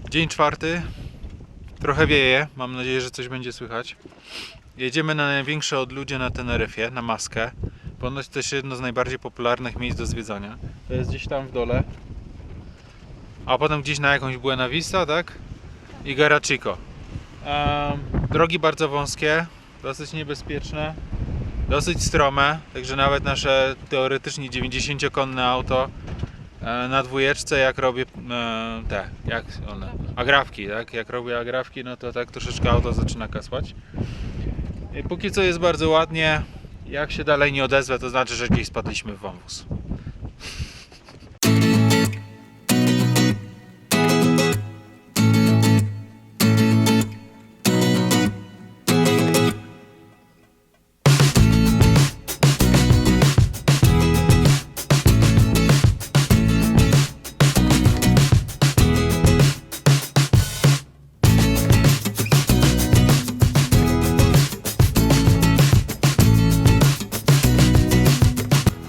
Dzień czwarty. Trochę wieje, mam nadzieję, że coś będzie słychać. Jedziemy na największe odludzie na Teneryfie, na Maskę. Ponoć też jedno z najbardziej popularnych miejsc do zwiedzania. To jest gdzieś tam w dole. A potem gdzieś na jakąś Buena Vista, tak? I Garachico. Drogi bardzo wąskie, dosyć niebezpieczne, dosyć strome. Także nawet nasze teoretycznie 90-konne auto na dwójeczce, jak robię agrawki, tak? Jak robię agrawki, no to tak troszeczkę auto zaczyna kasłać. I póki co jest bardzo ładnie. Jak się dalej nie odezwę, to znaczy, że gdzieś spadliśmy w wąwóz.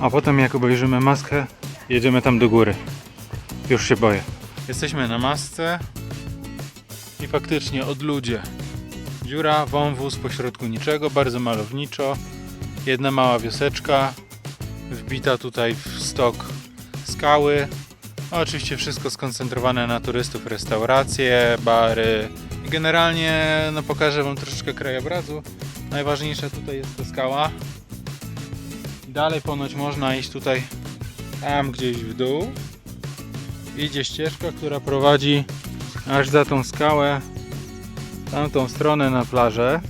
A potem jak obejrzymy Maskę, jedziemy tam do góry. Już się boję. Jesteśmy na Masce i faktycznie odludzie. Dziura, wąwóz pośrodku niczego, bardzo malowniczo. Jedna mała wioseczka, wbita tutaj w stok skały. Oczywiście wszystko skoncentrowane na turystów, restauracje, bary. Generalnie pokażę wam troszeczkę krajobrazu. Najważniejsza tutaj jest ta skała. Dalej ponoć można iść tutaj, tam gdzieś w dół. Idzie ścieżka, która prowadzi aż za tą skałę, tamtą stronę na plażę.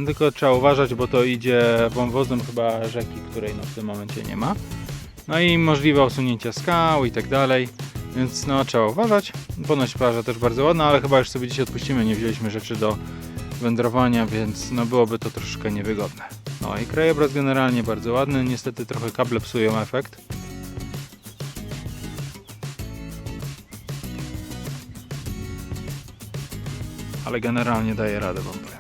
Tylko trzeba uważać, bo to idzie wąwozem chyba rzeki, której w tym momencie nie ma. No i możliwe usunięcia skał i tak dalej, więc trzeba uważać. Ponoć plaża też bardzo ładna, ale chyba już sobie dzisiaj odpuścimy, nie wzięliśmy rzeczy do wędrowania, więc byłoby to troszkę niewygodne. No i krajobraz generalnie bardzo ładny, niestety trochę kable psują efekt. Ale generalnie daje radę, wam powiem.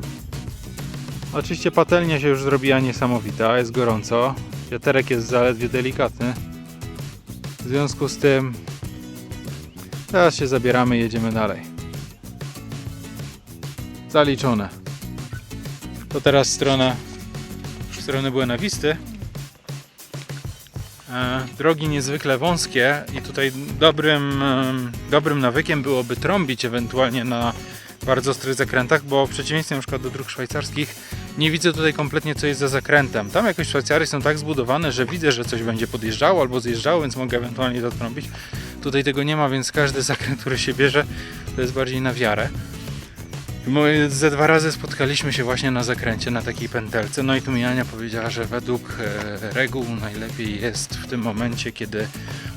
Oczywiście patelnia się już zrobiła niesamowita, jest gorąco. Wiaterek jest zaledwie delikatny. W związku z tym teraz się zabieramy i jedziemy dalej. Zaliczone. To teraz strony Buena Visty. Drogi niezwykle wąskie i tutaj dobrym nawykiem byłoby trąbić ewentualnie na bardzo ostrych zakrętach, bo w przeciwieństwie na przykład do dróg szwajcarskich nie widzę tutaj kompletnie, co jest za zakrętem. Tam jakoś Szwajcary są tak zbudowane, że widzę, że coś będzie podjeżdżało albo zjeżdżało, więc mogę ewentualnie to trąbić. Tutaj tego nie ma, więc każdy zakręt, który się bierze, to jest bardziej na wiarę. Ze 2 razy spotkaliśmy się właśnie na zakręcie, na takiej pętelce. No i tu mi Ania powiedziała, że według reguł najlepiej jest w tym momencie, kiedy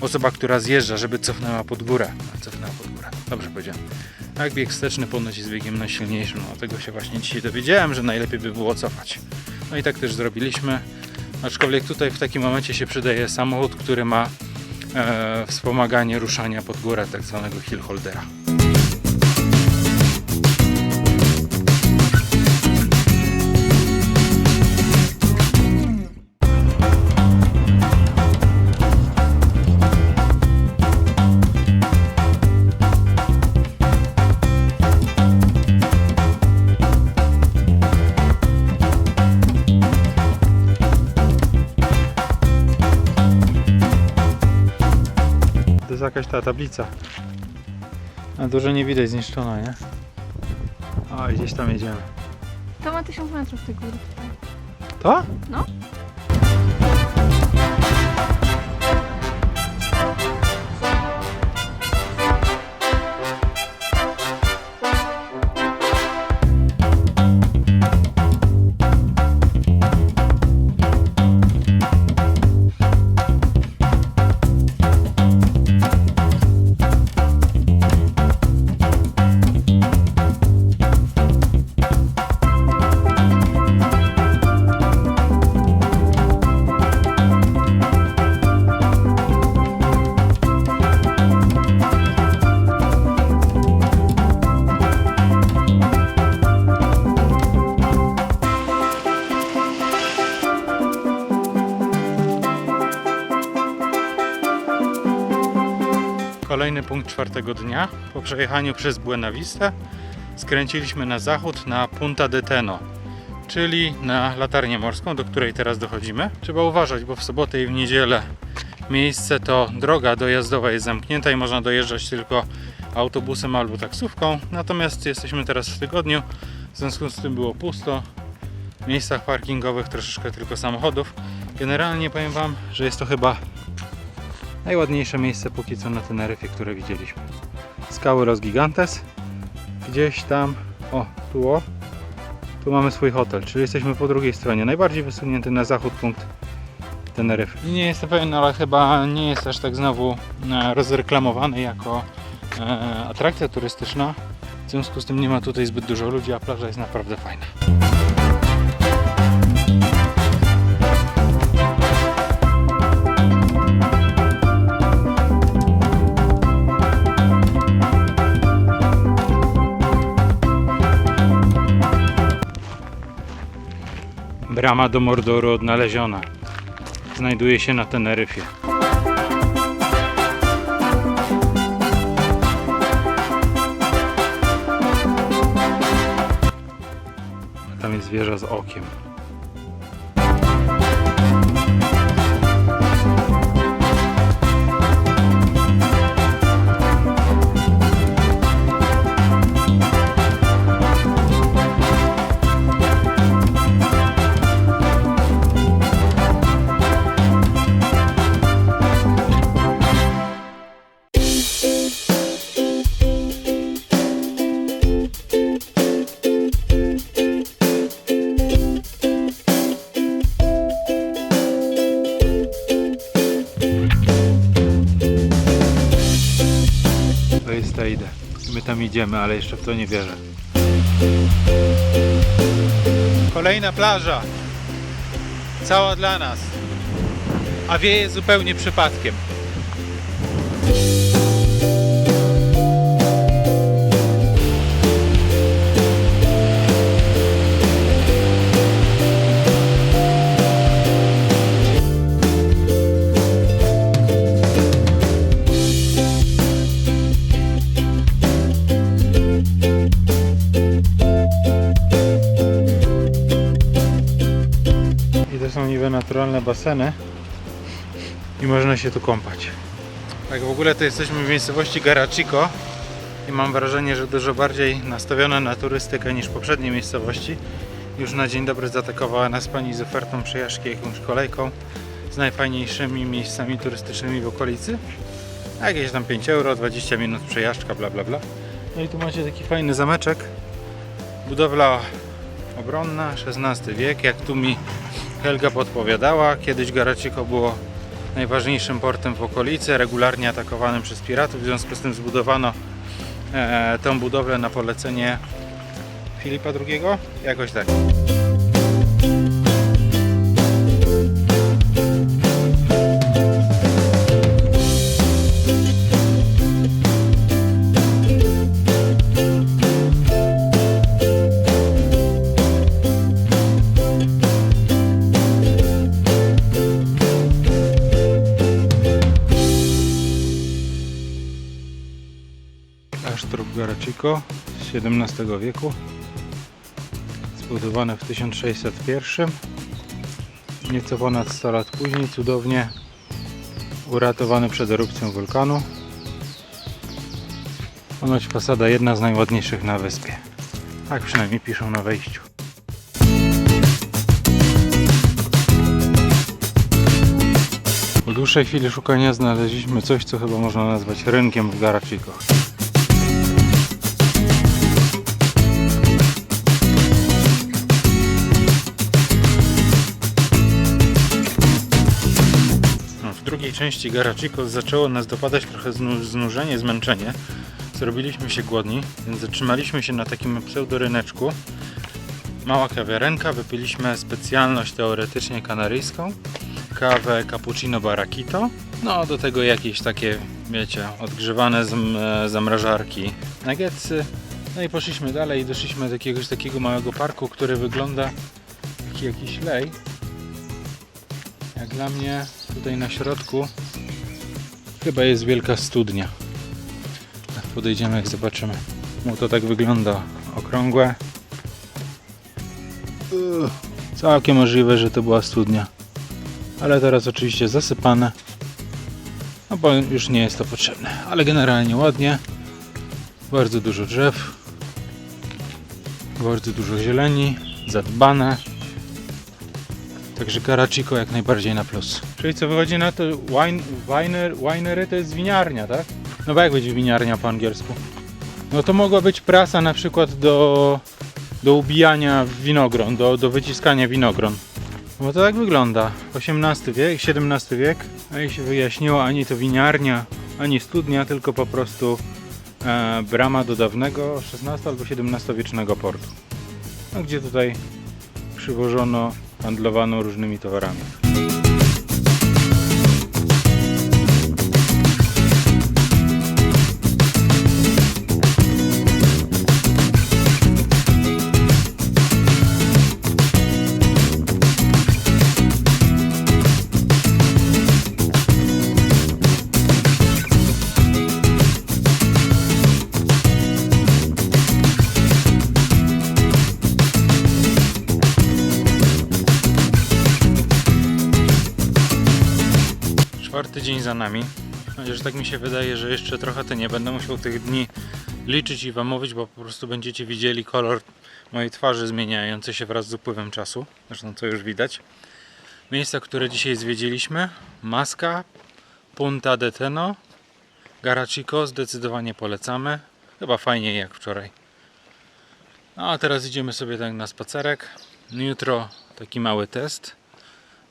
osoba, która zjeżdża, żeby cofnęła pod górę. Dobrze powiedziałem. Tak, bieg wsteczny ponoć jest biegiem najsilniejszym. No tego się właśnie dzisiaj dowiedziałem, że najlepiej by było cofać. No i tak też zrobiliśmy. Aczkolwiek tutaj w takim momencie się przydaje samochód, który ma wspomaganie ruszania pod górę, tak zwanego hill holdera. To jest jakaś ta tablica. A dużo nie widać, zniszczona, nie? O, gdzieś tam jedziemy. To ma 1000 metrów tej góry. To? No. kolejny punkt czwartego dnia. Po przejechaniu przez Buena Vista skręciliśmy na zachód na Punta de Teno, czyli na latarnię morską, do której teraz dochodzimy. Trzeba uważać, bo w sobotę i w niedzielę miejsce to droga dojazdowa jest zamknięta i można dojeżdżać tylko autobusem albo taksówką. Natomiast jesteśmy teraz w tygodniu, w związku z tym było pusto. W miejscach parkingowych troszeczkę tylko samochodów. Generalnie powiem Wam, że jest to chyba najładniejsze miejsce póki co na Teneryfie, które widzieliśmy. Skały Los Gigantes. Gdzieś tam, tu mamy swój hotel, czyli jesteśmy po drugiej stronie. Najbardziej wysunięty na zachód punkt Teneryfy. Nie jestem pewien, ale chyba nie jest aż tak znowu rozreklamowany jako atrakcja turystyczna. W związku z tym nie ma tutaj zbyt dużo ludzi, a plaża jest naprawdę fajna. Brama do Mordoru odnaleziona. Znajduje się na Teneryfie. Tam jest wieża z okiem. To jest Teide. My tam idziemy, ale jeszcze w to nie wierzę. Kolejna plaża. Cała dla nas. A wieje zupełnie przypadkiem. To są niby naturalne baseny i można się tu kąpać. Tak, w ogóle to jesteśmy w miejscowości Garachico i mam wrażenie, że dużo bardziej nastawione na turystykę niż poprzednie miejscowości. Już na dzień dobry zaatakowała nas pani z ofertą przejażdżki jakąś kolejką z najfajniejszymi miejscami turystycznymi w okolicy. Jakieś tam 5 euro, 20 minut przejażdżka, bla bla bla. No i tu macie taki fajny zameczek. Budowla obronna, XVI wiek, jak tu mi Helga podpowiadała. Kiedyś Garachico było najważniejszym portem w okolicy, regularnie atakowanym przez piratów, w związku z tym zbudowano tę budowlę na polecenie Filipa II, jakoś tak. Trup Garachico z XVII wieku, zbudowany w 1601, nieco ponad 100 lat później, cudownie uratowany przed erupcją wulkanu. Ponoć fasada jedna z najładniejszych na wyspie. Tak przynajmniej piszą na wejściu. Po dłuższej chwili szukania znaleźliśmy coś, co chyba można nazwać rynkiem w Garachico. W drugiej części Garachico zaczęło nas dopadać trochę znużenie, zmęczenie. Zrobiliśmy się głodni, więc zatrzymaliśmy się na takim pseudoryneczku. Mała kawiarenka, wypiliśmy specjalność teoretycznie kanaryjską, kawę cappuccino barraquito, no do tego jakieś takie, wiecie, odgrzewane z zamrażarki nuggetsy. No i poszliśmy dalej i doszliśmy do jakiegoś takiego małego parku, który wygląda jak jakiś lej. Jak dla mnie tutaj na środku chyba jest wielka studnia. Podejdziemy, jak zobaczymy. No to tak wygląda, okrągłe. Całkiem możliwe, że to była studnia. Ale teraz oczywiście zasypane. No bo już nie jest to potrzebne. Ale generalnie ładnie. Bardzo dużo drzew. Bardzo dużo zieleni. Zadbane. Także Garachiko jak najbardziej na plus. Czyli co wychodzi na to, winery to jest winiarnia, tak? No bo jak będzie winiarnia po angielsku? No to mogła być prasa na przykład do ubijania winogron, do wyciskania winogron. Bo to tak wygląda. XVIII wiek, XVII wiek. A i się wyjaśniło, ani to winiarnia, ani studnia, tylko po prostu brama do dawnego XVI albo XVII wiecznego portu. No, gdzie tutaj przywożono, handlowano różnymi towarami. Czwarty dzień za nami. Chociaż tak mi się wydaje, że jeszcze trochę to nie będę musiał tych dni liczyć i wam mówić, bo po prostu będziecie widzieli kolor mojej twarzy zmieniający się wraz z upływem czasu. Zresztą to już widać. Miejsca, które dzisiaj zwiedziliśmy: Masca, Punta de Teno, Garachiko zdecydowanie polecamy. Chyba fajniej jak wczoraj. No a teraz idziemy sobie tak na spacerek. Jutro taki mały test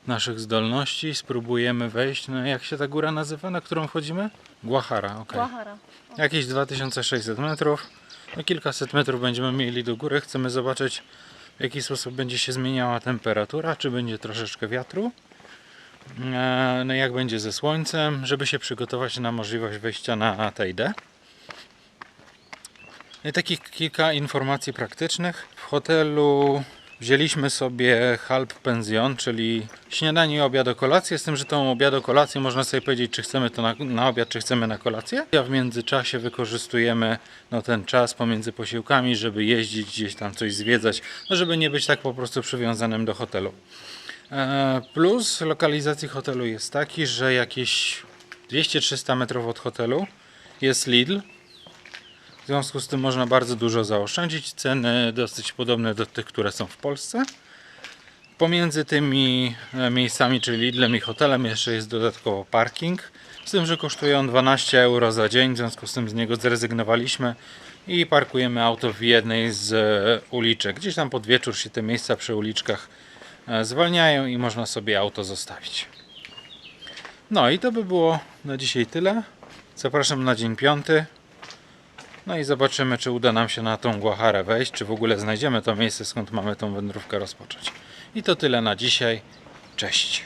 naszych zdolności. Spróbujemy wejść, no jak się ta góra nazywa, na którą wchodzimy? Guajara, ok. Guajara. Jakieś 2600 metrów. No kilkaset metrów będziemy mieli do góry. Chcemy zobaczyć, w jaki sposób będzie się zmieniała temperatura, czy będzie troszeczkę wiatru. No jak będzie ze słońcem, żeby się przygotować na możliwość wejścia na Teide. I takich kilka informacji praktycznych. W hotelu wzięliśmy sobie halb pension, czyli śniadanie, obiad, kolację, z tym, że tą obiad, kolację można sobie powiedzieć, czy chcemy to na obiad, czy chcemy na kolację. A w międzyczasie wykorzystujemy ten czas pomiędzy posiłkami, żeby jeździć gdzieś tam, coś zwiedzać, no żeby nie być tak po prostu przywiązanym do hotelu. Plus lokalizacji hotelu jest taki, że jakieś 200-300 metrów od hotelu jest Lidl. W związku z tym można bardzo dużo zaoszczędzić. Ceny dosyć podobne do tych, które są w Polsce. Pomiędzy tymi miejscami, czyli Lidlem i hotelem, jeszcze jest dodatkowo parking. Z tym, że kosztuje on 12 euro za dzień. W związku z tym z niego zrezygnowaliśmy i parkujemy auto w jednej z uliczek. Gdzieś tam pod wieczór się te miejsca przy uliczkach zwalniają i można sobie auto zostawić. No i to by było na dzisiaj tyle. Zapraszam na dzień 5. No i zobaczymy, czy uda nam się na tą Guajarę wejść, czy w ogóle znajdziemy to miejsce, skąd mamy tą wędrówkę rozpocząć. I to tyle na dzisiaj. Cześć!